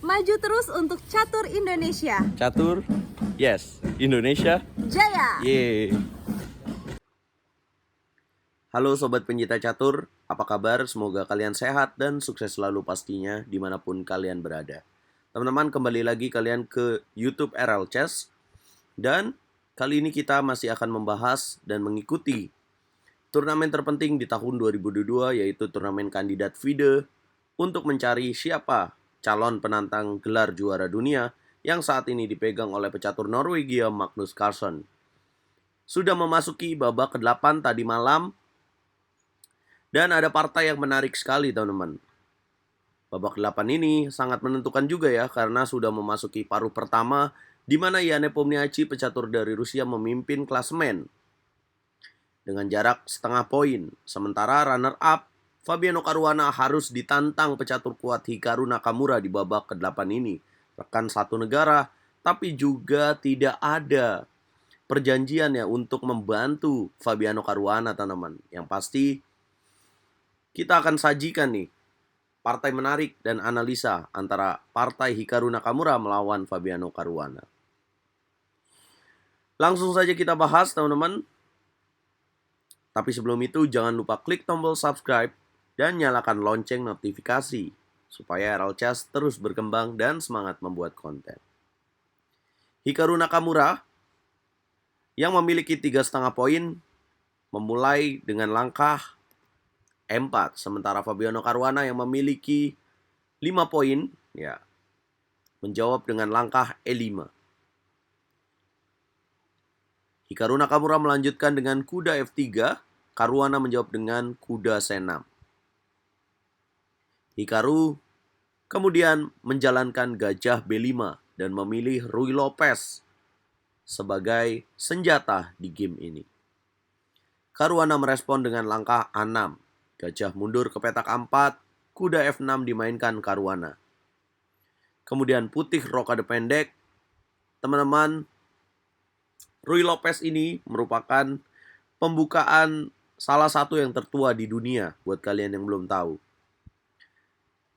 Maju terus untuk catur Indonesia. Catur, yes. Indonesia, Jaya! yeay. Halo Sobat Pencinta Catur, apa kabar? Semoga kalian sehat dan sukses selalu pastinya dimanapun kalian berada. Teman-teman, kembali lagi kalian ke YouTube RL Chess. Dan kali ini kita masih akan membahas dan mengikuti turnamen terpenting di tahun 2022, yaitu turnamen kandidat FIDE untuk mencari siapa calon penantang gelar juara dunia yang saat ini dipegang oleh pecatur Norwegia Magnus Carlsen. Sudah memasuki babak ke-8 tadi malam, dan ada partai yang menarik sekali teman-teman. Babak 8 ini sangat menentukan juga ya, karena sudah memasuki paruh pertama di mana Yane Pomniachtchi, pecatur dari Rusia, memimpin klasemen dengan jarak setengah poin. Sementara runner-up Fabiano Caruana harus ditantang pecatur kuat Hikaru Nakamura di babak ke-8 ini. Rekan satu negara, tapi juga tidak ada perjanjian ya untuk membantu Fabiano Caruana, teman-teman. Yang pasti kita akan sajikan nih partai menarik dan analisa antara partai Hikaru Nakamura melawan Fabiano Caruana. Langsung saja kita bahas, teman-teman. Tapi sebelum itu jangan lupa klik tombol subscribe dan nyalakan lonceng notifikasi supaya RL Chess terus berkembang dan semangat membuat konten. Hikaru Nakamura yang memiliki 3,5 poin memulai dengan langkah E4, sementara Fabiano Caruana yang memiliki 5 poin ya menjawab dengan langkah E5. Hikaru Nakamura melanjutkan dengan kuda F3, Caruana menjawab dengan kuda C6. Hikaru kemudian menjalankan gajah B5 dan memilih Ruy Lopez sebagai senjata di game ini. Caruana merespon dengan langkah A6, gajah mundur ke petak A4, kuda F6 dimainkan Caruana. Kemudian putih rokade pendek. Teman-teman, Ruy Lopez ini merupakan pembukaan salah satu yang tertua di dunia buat kalian yang belum tahu.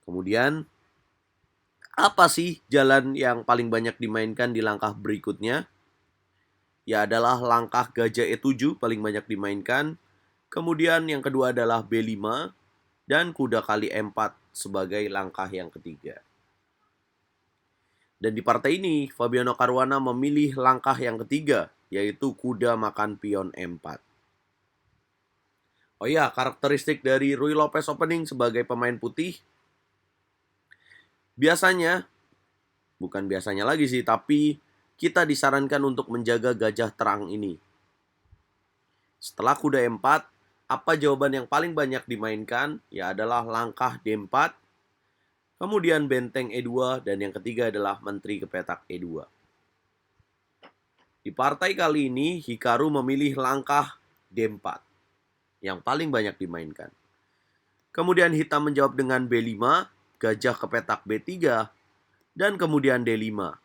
Kemudian, apa sih jalan yang paling banyak dimainkan di langkah berikutnya? Ya adalah langkah gajah E7 paling banyak dimainkan. Kemudian yang kedua adalah B5 dan kuda kali E4 sebagai langkah yang ketiga. Dan di partai ini, Fabiano Caruana memilih langkah yang ketiga, yaitu kuda makan pion E4. Oh iya, karakteristik dari Ruy Lopez opening sebagai pemain putih, bukan biasanya lagi sih, tapi kita disarankan untuk menjaga gajah terang ini. Setelah kuda E4, apa jawaban yang paling banyak dimainkan? Ya adalah langkah D4, kemudian benteng E2, dan yang ketiga adalah menteri ke petak E2. Di partai kali ini, Hikaru memilih langkah D4 yang paling banyak dimainkan. Kemudian hitam menjawab dengan B5, gajah ke petak B3, dan kemudian D5.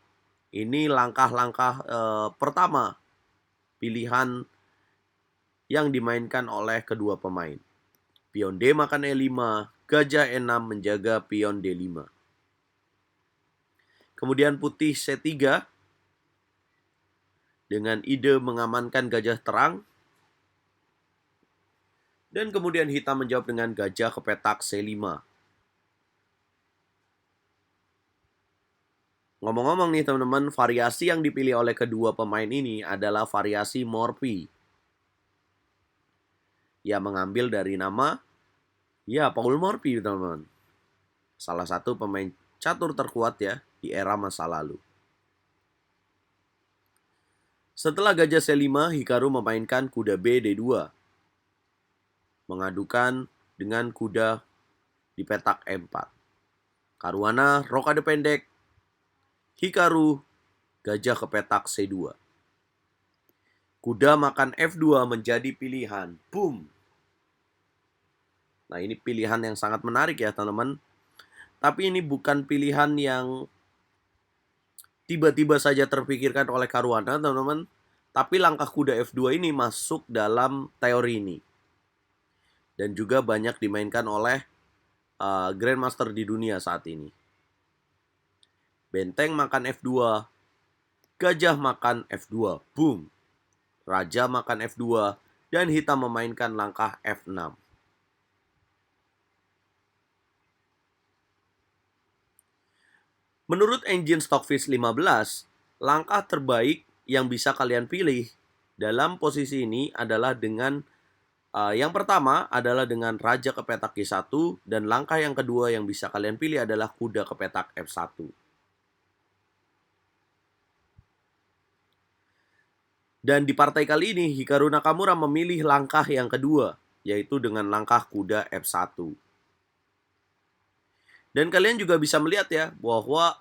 Ini langkah-langkah pertama pilihan yang dimainkan oleh kedua pemain. Pion D makan E5, gajah E6 menjaga pion D5. Kemudian putih C3 dengan ide mengamankan gajah terang. Dan kemudian hitam menjawab dengan gajah ke petak C5. Ngomong-ngomong nih teman-teman, variasi yang dipilih oleh kedua pemain ini adalah variasi Morphy. Ya mengambil dari nama, ya Paul Morphy teman-teman. Salah satu pemain catur terkuat ya di era masa lalu. Setelah gajah C5, Hikaru memainkan kuda B D2. Mengadukan dengan kuda di petak E4. Caruana rokade pendek. Hikaru gajah ke petak C2. Kuda makan F2 menjadi pilihan. Boom. Nah ini pilihan yang sangat menarik ya teman-teman. Tapi ini bukan pilihan yang tiba-tiba saja terpikirkan oleh Caruana teman-teman. Tapi langkah kuda F2 ini masuk dalam teori ini. Dan juga banyak dimainkan oleh Grandmaster di dunia saat ini. Benteng makan F2, gajah makan F2. Boom. Raja makan F2, dan hitam memainkan langkah F6. Menurut engine Stockfish 15, langkah terbaik yang bisa kalian pilih dalam posisi ini adalah dengan yang pertama adalah dengan raja ke petak G1, dan langkah yang kedua yang bisa kalian pilih adalah kuda ke petak F1. Dan di partai kali ini, Hikaru Nakamura memilih langkah yang kedua, yaitu dengan langkah kuda F1. Dan kalian juga bisa melihat ya, bahwa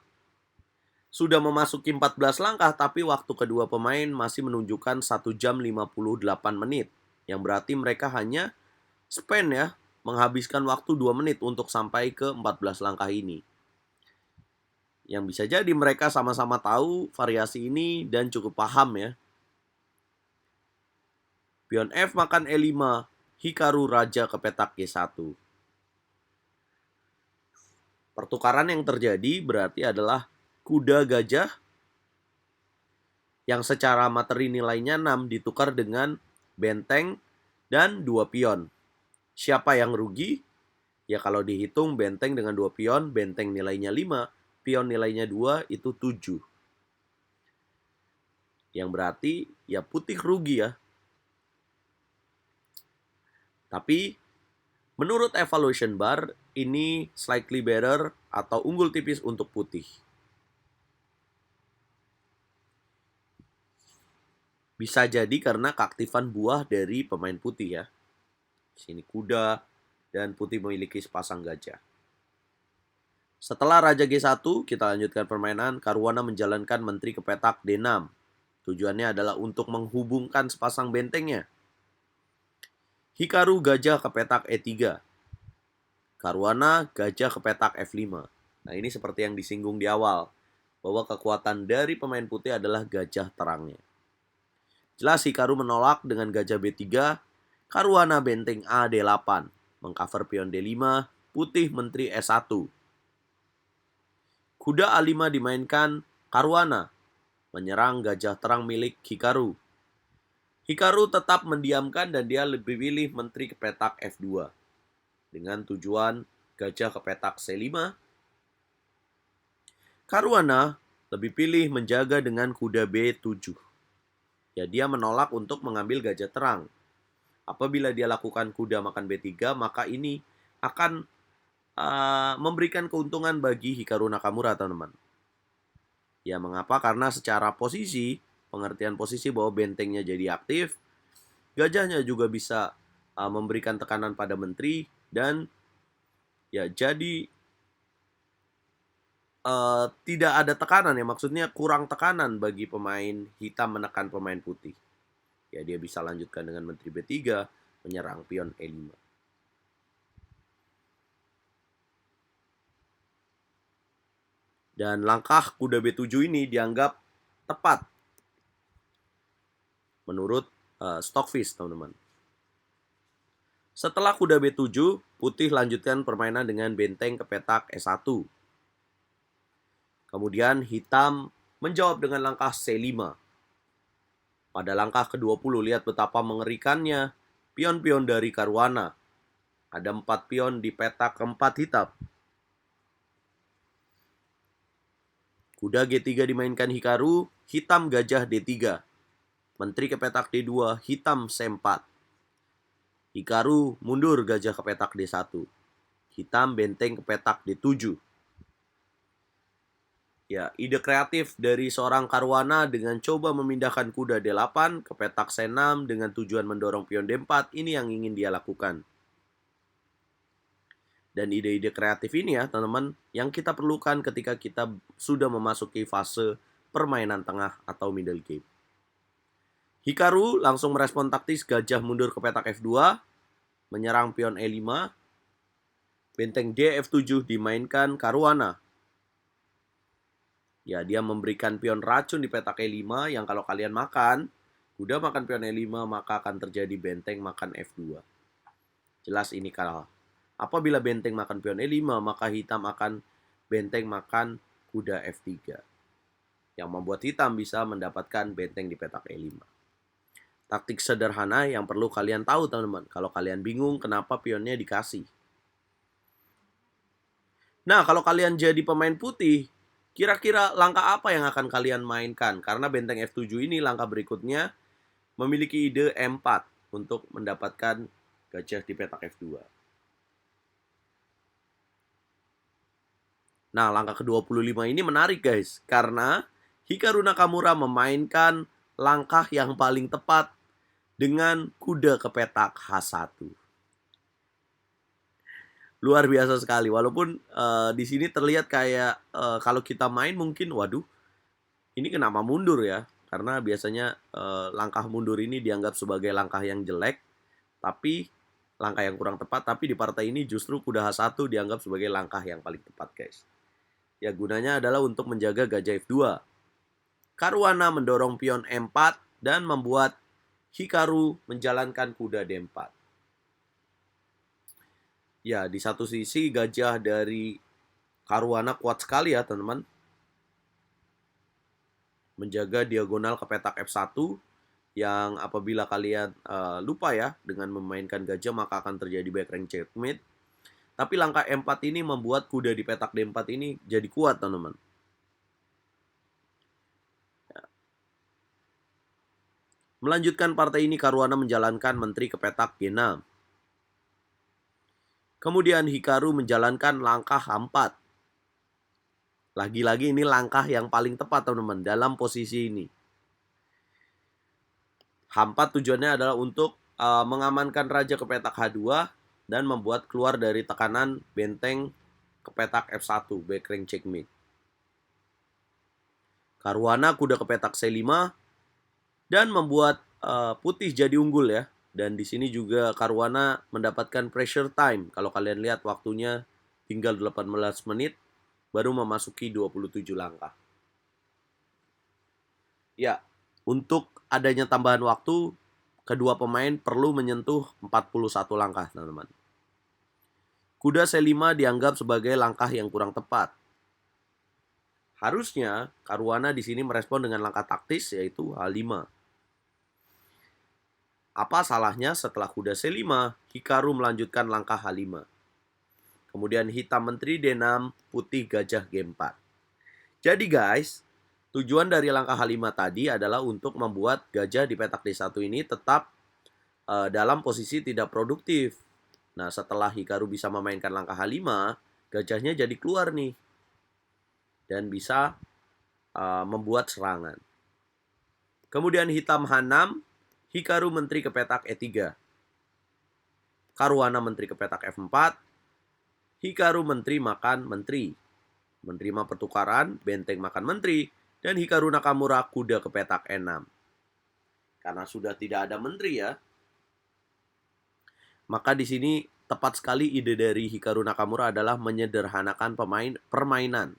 sudah memasuki 14 langkah, tapi waktu kedua pemain masih menunjukkan 1 jam 58 menit. Yang berarti mereka hanya spend ya, menghabiskan waktu 2 menit untuk sampai ke 14 langkah ini. Yang bisa jadi mereka sama-sama tahu variasi ini dan cukup paham ya. Pion F makan E5, Hikaru raja ke petak G1. Pertukaran yang terjadi berarti adalah kuda gajah yang secara materi nilainya 6 ditukar dengan benteng dan 2 pion. Siapa yang rugi? Ya kalau dihitung benteng dengan 2 pion, benteng nilainya 5, pion nilainya 2, itu 7. Yang berarti ya putih rugi ya. Tapi menurut evaluation bar, ini slightly better atau unggul tipis untuk putih. Bisa jadi karena keaktifan buah dari pemain putih ya. Sini kuda, dan putih memiliki sepasang gajah. Setelah Raja G1, kita lanjutkan permainan. Caruana menjalankan menteri ke petak D6. Tujuannya adalah untuk menghubungkan sepasang bentengnya. Hikaru gajah ke petak E3. Caruana gajah ke petak F5. Nah ini seperti yang disinggung di awal, bahwa kekuatan dari pemain putih adalah gajah terangnya. Jelas Hikaru menolak dengan gajah B3. Caruana benteng A D8, mengcover pion D5, putih menteri S1. Kuda A5 dimainkan Caruana, menyerang gajah terang milik Hikaru. Hikaru tetap mendiamkan dan dia lebih pilih menteri ke petak F2. Dengan tujuan gajah ke petak C5. Caruana lebih pilih menjaga dengan kuda B7. Ya dia menolak untuk mengambil gajah terang. Apabila dia lakukan kuda makan B3, maka ini akan memberikan keuntungan bagi Hikaru Nakamura, teman-teman. Ya, mengapa? Karena secara posisi, pengertian posisi bahwa bentengnya jadi aktif, gajahnya juga bisa memberikan tekanan pada menteri, dan ya jadi tidak ada tekanan ya, maksudnya kurang tekanan bagi pemain hitam menekan pemain putih. Ya dia bisa lanjutkan dengan menteri B3, menyerang pion E5. Dan langkah kuda B7 ini dianggap tepat menurut Stockfish, teman-teman. Setelah kuda B7, putih lanjutkan permainan dengan benteng ke petak E1. Kemudian hitam menjawab dengan langkah C5. Pada langkah ke-20, lihat betapa mengerikannya pion-pion dari Caruana. Ada 4 pion di petak keempat hitam. Kuda G3 dimainkan Hikaru, hitam gajah D3. Menteri ke petak D2, hitam C4. Hikaru mundur gajah ke petak D1. Hitam benteng ke petak D7. Ya, ide kreatif dari seorang Caruana dengan coba memindahkan kuda D8 ke petak C6 dengan tujuan mendorong pion D4, ini yang ingin dia lakukan. Dan ide-ide kreatif ini ya teman-teman, yang kita perlukan ketika kita sudah memasuki fase permainan tengah atau middle game. Hikaru langsung merespon taktis gajah mundur ke petak F2, menyerang pion E5, benteng D F7 dimainkan Caruana. Ya, dia memberikan pion racun di petak E5 yang kalau kalian makan, kuda makan pion E5, maka akan terjadi benteng makan F2. Jelas ini kalah. Apabila benteng makan pion E5, maka hitam akan benteng makan kuda F3. Yang membuat hitam bisa mendapatkan benteng di petak E5. Taktik sederhana yang perlu kalian tahu teman-teman. Kalau kalian bingung kenapa pionnya dikasih. Nah, kalau kalian jadi pemain putih, kira-kira langkah apa yang akan kalian mainkan? Karena benteng F7 ini langkah berikutnya memiliki ide E4 untuk mendapatkan gajah di petak F2. Nah, langkah ke-25 ini menarik guys, karena Hikaru Nakamura memainkan langkah yang paling tepat dengan kuda ke petak H1. Luar biasa sekali, walaupun di sini terlihat kayak kalau kita main mungkin, waduh, ini kenapa mundur ya? Karena biasanya langkah mundur ini dianggap sebagai langkah yang jelek, tapi langkah yang kurang tepat. Tapi di partai ini justru kuda H1 dianggap sebagai langkah yang paling tepat guys. Ya, gunanya adalah untuk menjaga gajah F2. Caruana mendorong pion E4 dan membuat Hikaru menjalankan kuda D4. Ya, di satu sisi gajah dari Caruana kuat sekali ya teman-teman. Menjaga diagonal ke petak F1 yang apabila kalian lupa ya dengan memainkan gajah maka akan terjadi back rank checkmate. Tapi langkah E4 ini membuat kuda di petak D4 ini jadi kuat teman-teman. Ya. Melanjutkan partai ini Caruana menjalankan menteri ke petak G6. Kemudian Hikaru menjalankan langkah H4. Lagi-lagi ini langkah yang paling tepat teman-teman dalam posisi ini. H4 tujuannya adalah untuk mengamankan raja ke petak H2 dan membuat keluar dari tekanan benteng ke petak F1, back rank checkmate. Caruana kuda ke petak C5 dan membuat putih jadi unggul ya. Dan di sini juga Caruana mendapatkan pressure time. Kalau kalian lihat waktunya tinggal 18 menit baru memasuki 27 langkah. Ya, untuk adanya tambahan waktu, kedua pemain perlu menyentuh 41 langkah, teman-teman. Kuda C5 dianggap sebagai langkah yang kurang tepat. Harusnya Caruana di sini merespon dengan langkah taktis yaitu H5. Apa salahnya setelah kuda C5, Hikaru melanjutkan langkah H5. Kemudian hitam menteri D6, putih gajah G4. Jadi guys, tujuan dari langkah H5 tadi adalah untuk membuat gajah di petak D1 ini tetap dalam posisi tidak produktif. Nah, setelah Hikaru bisa memainkan langkah H5, gajahnya jadi keluar nih. Dan bisa membuat serangan. Kemudian hitam H6, Hikaru menteri ke petak E3. Caruana menteri ke petak F4. Hikaru menteri makan menteri. Menerima pertukaran, benteng makan menteri. Dan Hikaru Nakamura kuda ke petak E6. Karena sudah tidak ada menteri ya. Maka di sini tepat sekali ide dari Hikaru Nakamura adalah menyederhanakan permainan.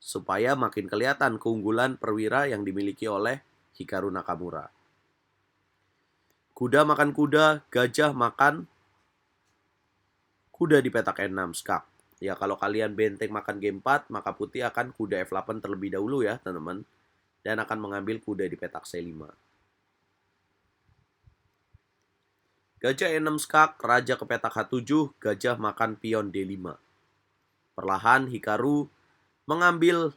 Supaya makin kelihatan keunggulan perwira yang dimiliki oleh Hikaru Nakamura. Kuda makan kuda, gajah makan kuda di petak E6 skak. Ya, kalau kalian benteng makan G4, maka putih akan kuda F8 terlebih dahulu ya, teman-teman. Dan akan mengambil kuda di petak C5. Gajah E6 skak, raja ke petak H7, gajah makan pion D5. Perlahan Hikaru mengambil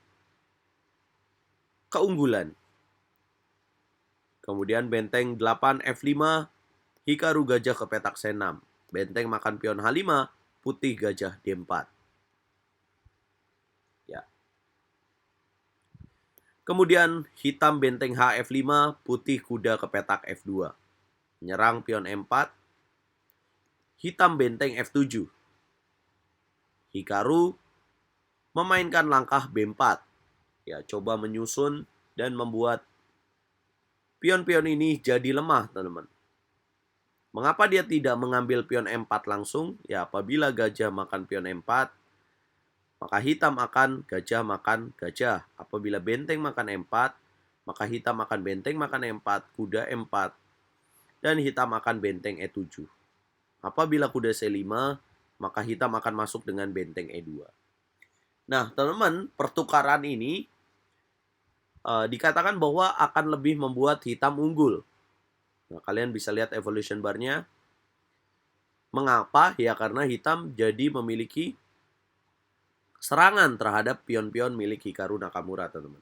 keunggulan. Kemudian benteng 8 F5, Hikaru gajah ke petak C6. Benteng makan pion H5, putih gajah D4. Ya. Kemudian hitam benteng HF5, putih kuda ke petak F2. Menyerang pion M4. Hitam benteng F7. Hikaru memainkan langkah B4. Ya, coba menyusun dan membuat pion-pion ini jadi lemah, teman-teman. Mengapa dia tidak mengambil pion M4 langsung? Ya, apabila gajah makan pion M4, maka hitam akan gajah makan gajah. Apabila benteng makan M4, maka hitam akan benteng makan M4, kuda M4, dan hitam akan benteng E7. Apabila kuda C5, maka hitam akan masuk dengan benteng E2. Nah, teman-teman, pertukaran ini dikatakan bahwa akan lebih membuat hitam unggul. Nah, kalian bisa lihat evolution bar-nya. Mengapa? Ya karena hitam jadi memiliki serangan terhadap pion-pion milik Hikaru Nakamura, teman-teman.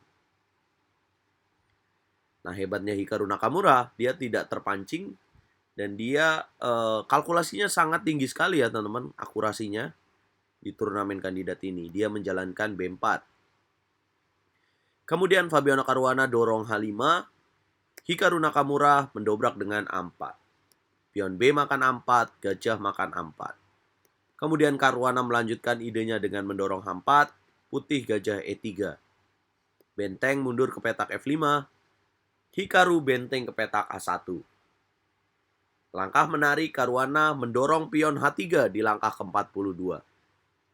Nah, hebatnya Hikaru Nakamura, dia tidak terpancing dan dia kalkulasinya sangat tinggi sekali ya, teman-teman, akurasinya di turnamen kandidat ini. Dia menjalankan B4. Kemudian Fabiano Caruana dorong H5, Hikaru Nakamura mendobrak dengan A4. Pion B makan A4, gajah makan A4. Kemudian Caruana melanjutkan idenya dengan mendorong H4, putih gajah E3. Benteng mundur ke petak F5, Hikaru benteng ke petak A1. Langkah menarik, Caruana mendorong pion H3 di langkah ke-42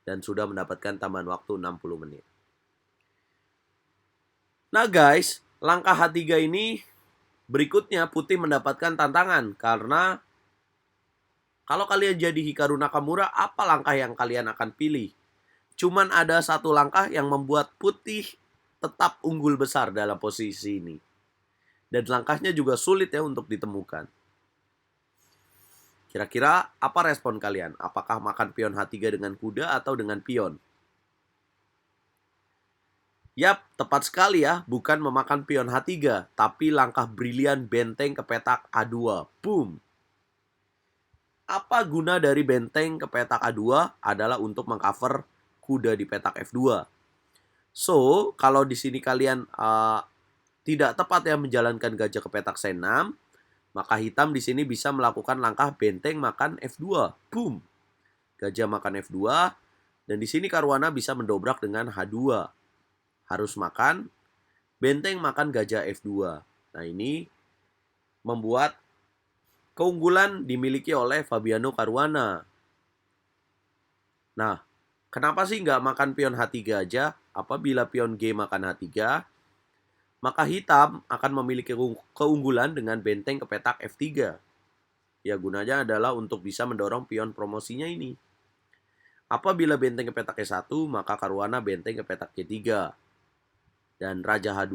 dan sudah mendapatkan tambahan waktu 60 menit. Nah guys, langkah H3 ini berikutnya putih mendapatkan tantangan karena kalau kalian jadi Hikaru Nakamura, apa langkah yang kalian akan pilih? Cuman ada satu langkah yang membuat putih tetap unggul besar dalam posisi ini. Dan langkahnya juga sulit ya untuk ditemukan. Kira-kira apa respon kalian? Apakah makan pion H3 dengan kuda atau dengan pion? Yap, tepat sekali ya. Bukan memakan pion H3, tapi langkah brilian benteng ke petak A2. Boom! Apa guna dari benteng ke petak A2 adalah untuk mengcover kuda di petak F2. So, kalau di sini kalian tidak tepat ya menjalankan gajah ke petak C6, maka hitam di sini bisa melakukan langkah benteng makan F2. Boom. Gajah makan F2 dan di sini Caruana bisa mendobrak dengan H2. Harus makan benteng makan gajah F2. Nah, ini membuat keunggulan dimiliki oleh Fabiano Caruana. Nah, kenapa sih nggak makan pion H3 aja? Apabila pion G makan H3, maka hitam akan memiliki keunggulan dengan benteng ke petak F3. Ya, gunanya adalah untuk bisa mendorong pion promosinya ini. Apabila benteng ke petak E1, maka Caruana benteng ke petak G3. Dan Raja H2,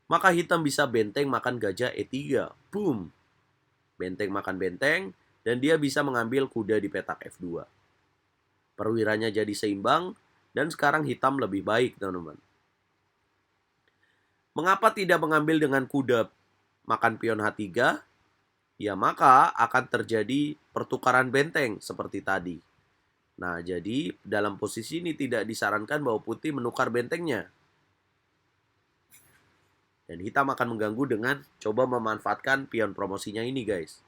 maka hitam bisa benteng makan gajah E3. Boom! Benteng makan benteng, dan dia bisa mengambil kuda di petak F2. Perwiranya jadi seimbang, dan sekarang hitam lebih baik, teman-teman. Mengapa tidak mengambil dengan kuda makan pion H3? Ya, maka akan terjadi pertukaran benteng seperti tadi. Nah, jadi dalam posisi ini tidak disarankan bahwa putih menukar bentengnya. Dan hitam akan mengganggu dengan coba memanfaatkan pion promosinya ini, guys.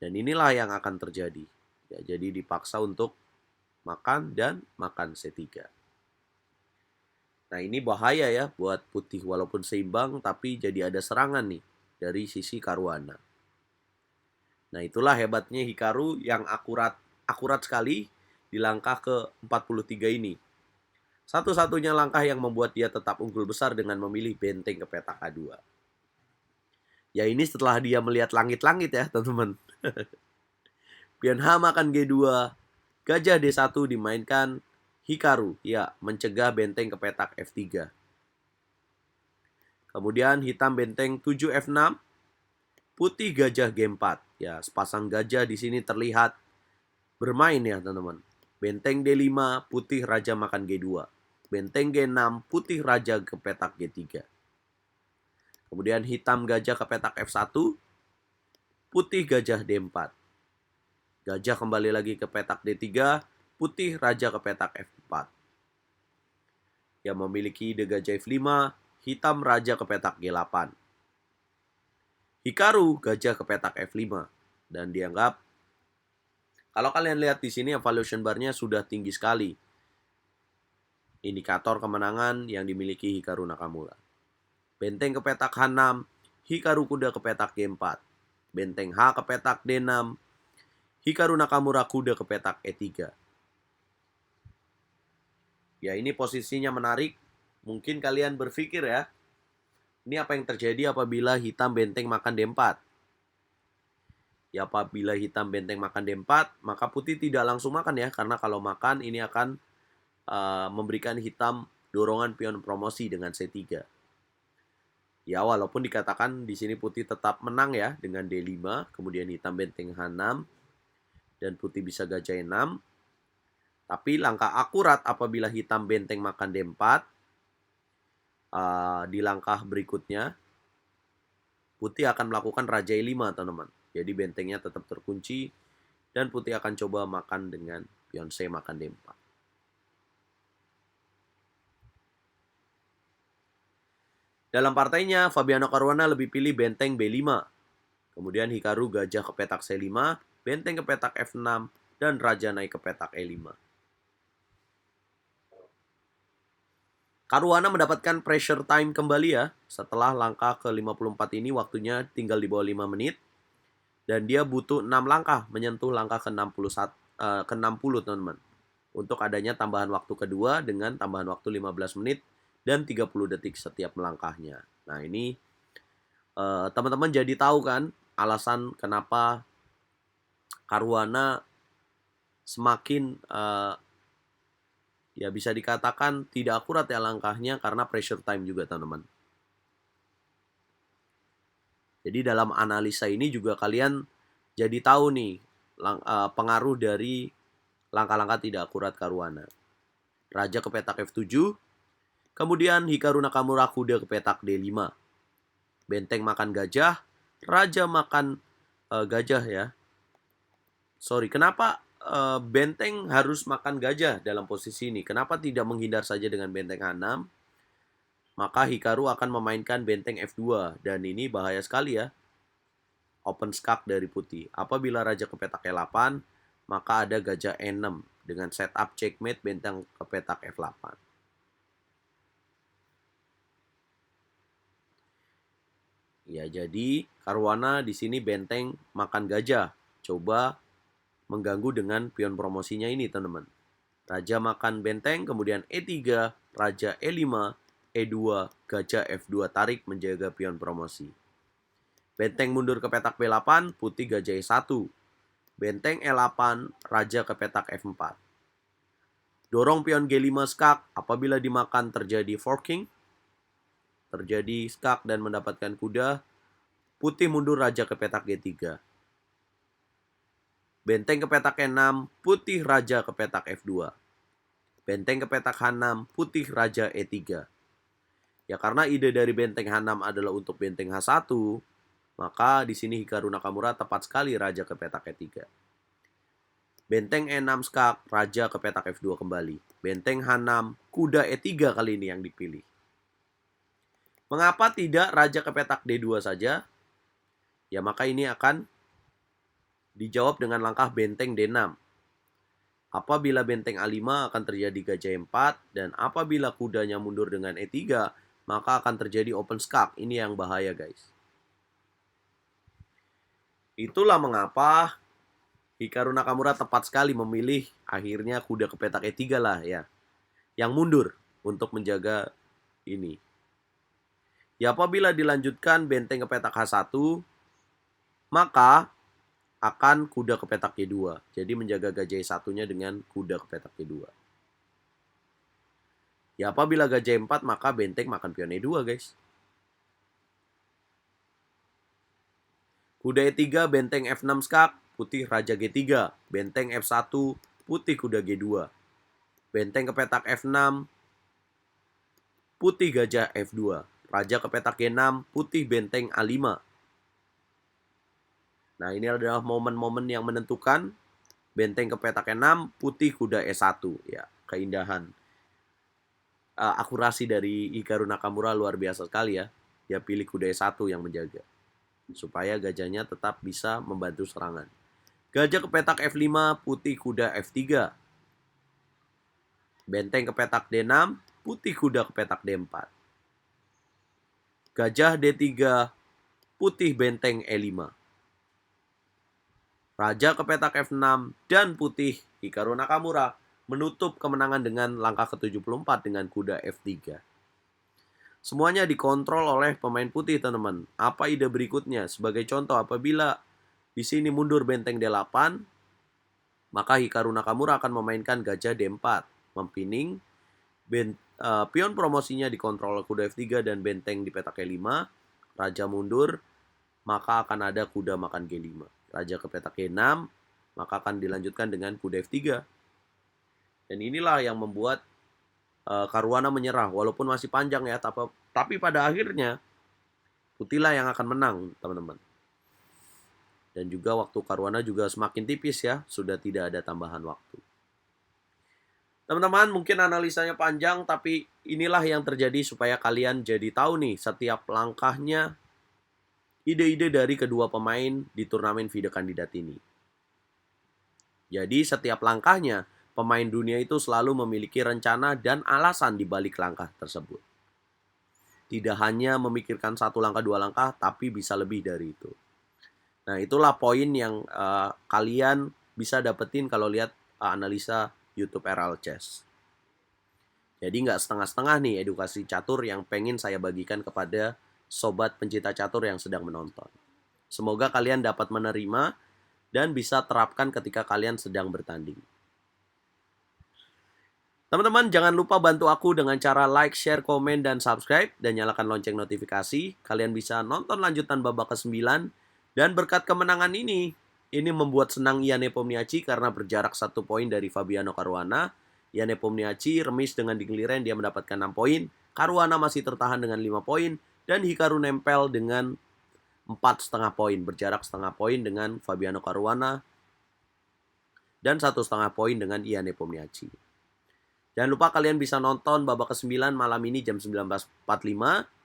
Dan inilah yang akan terjadi. Ya, jadi dipaksa untuk makan dan makan C3. Nah, ini bahaya ya buat putih. Walaupun seimbang, tapi jadi ada serangan nih dari sisi Caruana. Nah, itulah hebatnya Hikaru yang akurat sekali di langkah ke-43 ini. Satu-satunya langkah yang membuat dia tetap unggul besar dengan memilih benteng ke petak A2. Ya, ini setelah dia melihat langit-langit ya, teman-teman. Pion H makan G2, gajah D1 dimainkan Hikaru, ya, mencegah benteng ke petak F3. Kemudian hitam benteng 7 F6, putih gajah G4. Ya, sepasang gajah di sini terlihat bermain ya, teman-teman. Benteng D5, putih raja makan G2. Benteng G6, putih raja ke petak G3. Kemudian hitam gajah ke petak F1, putih gajah D4. Gajah kembali lagi ke petak D3, putih raja ke petak F4. Yang memiliki ide gajah F5, hitam raja ke petak G8. Hikaru gajah ke petak F5 dan dianggap kalau kalian lihat di sini evaluation bar-nya sudah tinggi sekali. Indikator kemenangan yang dimiliki Hikaru Nakamura. Benteng ke petak H6, Hikaru kuda ke petak G4. Benteng H ke petak D6, Hikaru Nakamura kuda ke petak E3. Ya, ini posisinya menarik. Mungkin kalian berpikir ya, ini apa yang terjadi apabila hitam benteng makan D4? Ya, apabila hitam benteng makan D4, maka putih tidak langsung makan ya, karena kalau makan ini akan memberikan hitam dorongan pion promosi dengan C3. Ya, walaupun dikatakan di sini putih tetap menang ya dengan D5, kemudian hitam benteng H6 dan putih bisa gajah E6. Tapi langkah akurat apabila hitam benteng makan D4, di langkah berikutnya putih akan melakukan raja E5, teman-teman. Jadi bentengnya tetap terkunci dan putih akan coba makan dengan pion C makan D4. Dalam partainya, Fabiano Caruana lebih pilih benteng B5. Kemudian Hikaru gajah ke petak C5, benteng ke petak F6, dan raja naik ke petak E5. Caruana mendapatkan pressure time kembali ya. Setelah langkah ke-54 ini waktunya tinggal di bawah 5 menit. Dan dia butuh 6 langkah menyentuh langkah ke-60 teman-teman. Untuk adanya tambahan waktu kedua dengan tambahan waktu 15 menit dan 30 detik setiap melangkahnya. Nah ini teman-teman jadi tahu kan alasan kenapa Caruana semakin ya bisa dikatakan tidak akurat ya langkahnya karena pressure time juga teman-teman. Jadi dalam analisa ini juga kalian jadi tahu nih pengaruh dari langkah-langkah tidak akurat Caruana. Raja ke petak F7, kemudian Hikaru Nakamura kuda ke petak D5. Benteng makan gajah, raja makan gajah ya. Sorry, kenapa benteng harus makan gajah dalam posisi ini? Kenapa tidak menghindar saja dengan benteng H6? Maka Hikaru akan memainkan benteng F2 dan ini bahaya sekali ya. Open skak dari putih. Apabila raja ke petak E8, maka ada gajah E6 dengan setup checkmate benteng ke petak F8. Ya, jadi Caruana di sini benteng makan gajah. Coba mengganggu dengan pion promosinya ini, teman-teman. Raja makan benteng, kemudian E3, raja E5, E2, gajah F2 tarik menjaga pion promosi. Benteng mundur ke petak B8, putih gajah E1. Benteng E8, raja ke petak F4. Dorong pion G5 skak, apabila dimakan terjadi forking. Terjadi skak dan mendapatkan kuda. Putih mundur raja ke petak G3. Benteng ke petak E6, putih raja ke petak F2. Benteng ke petak H6, putih raja E3. Ya karena ide dari benteng H6 adalah untuk benteng H1, maka di sini Hikaru Nakamura tepat sekali raja ke petak E3. Benteng E6 skak, raja ke petak F2 kembali. Benteng H6, kuda E3 kali ini yang dipilih. Mengapa tidak raja ke petak D2 saja? Ya maka ini akan dijawab dengan langkah benteng D6. Apabila benteng A5 akan terjadi gajah E4 dan apabila kudanya mundur dengan E3, maka akan terjadi open skak. Ini yang bahaya, guys. Itulah mengapa Hikaru Nakamura tepat sekali memilih akhirnya kuda ke petak E3 lah ya. Yang mundur untuk menjaga ini. Ya apabila dilanjutkan benteng ke petak H1, maka akan kuda ke petak G2. Jadi menjaga gajah E1-nya dengan kuda ke petak G2. Ya apabila gajah E4 maka benteng makan pion E2, guys. Kuda E3, benteng F6 skak, putih raja G3. Benteng F1, putih kuda G2. Benteng ke petak F6, putih gajah F2. Raja ke petak G6, putih benteng A5. Nah ini adalah momen-momen yang menentukan. Benteng ke petak E6, putih kuda E1. Ya, keindahan. Akurasi dari Hikaru Nakamura luar biasa sekali ya. Dia pilih kuda E1 yang menjaga. Supaya gajahnya tetap bisa membantu serangan. Gajah ke petak F5, putih kuda F3. Benteng ke petak D6, putih kuda ke petak D4. Gajah D3, putih benteng E5. Raja ke petak F6 dan putih Hikaru Nakamura menutup kemenangan dengan langkah ke-74 dengan kuda F3. Semuanya dikontrol oleh pemain putih, teman-teman. Apa ide berikutnya? Sebagai contoh, apabila Di sini mundur benteng D8, maka Hikaru Nakamura akan memainkan gajah D4, mempining, pion promosinya dikontrol kuda F3 dan benteng di petak E5, raja mundur, maka akan ada kuda makan G5. Raja ke petak E6, maka akan dilanjutkan dengan kuda F3. Dan inilah yang membuat Caruana menyerah, walaupun masih panjang ya, tapi pada akhirnya putihlah yang akan menang, teman-teman. Dan juga waktu Caruana juga semakin tipis ya, sudah tidak ada tambahan waktu. Teman-teman, mungkin analisanya panjang, tapi inilah yang terjadi supaya kalian jadi tahu nih setiap langkahnya, ide-ide dari kedua pemain di turnamen video kandidat ini. Jadi setiap langkahnya, pemain dunia itu selalu memiliki rencana dan alasan di balik langkah tersebut. Tidak hanya memikirkan satu langkah, dua langkah, tapi bisa lebih dari itu. Nah, itulah poin yang kalian bisa dapetin kalau lihat analisa YouTube RL Chess. Jadi nggak setengah-setengah nih edukasi catur yang pengen saya bagikan kepada sobat pencinta catur yang sedang menonton. Semoga kalian dapat menerima dan bisa terapkan ketika kalian sedang bertanding. Teman-teman, jangan lupa bantu aku dengan cara like, share, komen, dan subscribe, dan nyalakan lonceng notifikasi. Kalian bisa nonton lanjutan babak ke-9, dan berkat kemenangan ini membuat senang Ian Nepomniachtchi karena berjarak 1 poin dari Fabiano Caruana. Ian Nepomniachtchi remis dengan Ding Liren, dia mendapatkan 6 poin. Caruana masih tertahan dengan 5 poin, dan Hikaru nempel dengan 4,5 poin, berjarak setengah poin dengan Fabiano Caruana, dan 1,5 poin dengan Ian Nepomniachtchi. Jangan lupa kalian bisa nonton babak ke-9 malam ini jam 19.45.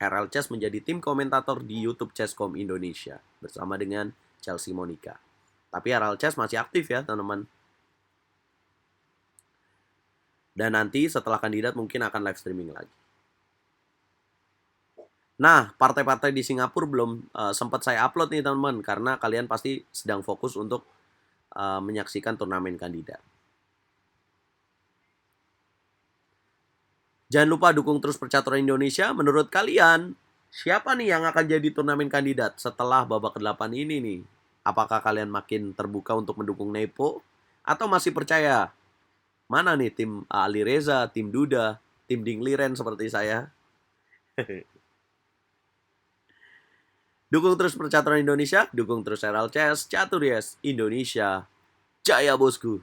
RL Chess menjadi tim komentator di YouTube Chesscom Indonesia bersama dengan Chelsea Monica. Tapi RL Chess masih aktif ya, teman-teman. Dan nanti setelah kandidat mungkin akan live streaming lagi. Nah, partai-partai di Singapura belum sempat saya upload nih, teman-teman, karena kalian pasti sedang fokus untuk menyaksikan turnamen kandidat. Jangan lupa dukung terus Percaturan Indonesia. Menurut kalian, siapa nih yang akan jadi turnamen kandidat setelah babak ke-8 ini nih? Apakah kalian makin terbuka untuk mendukung Nepo? Atau masih percaya? Mana nih tim Ali Reza, tim Duda, tim Ding Liren seperti saya? Dukung terus Percaturan Indonesia, dukung terus RL Chess, Catur Yes Indonesia. Jaya bosku!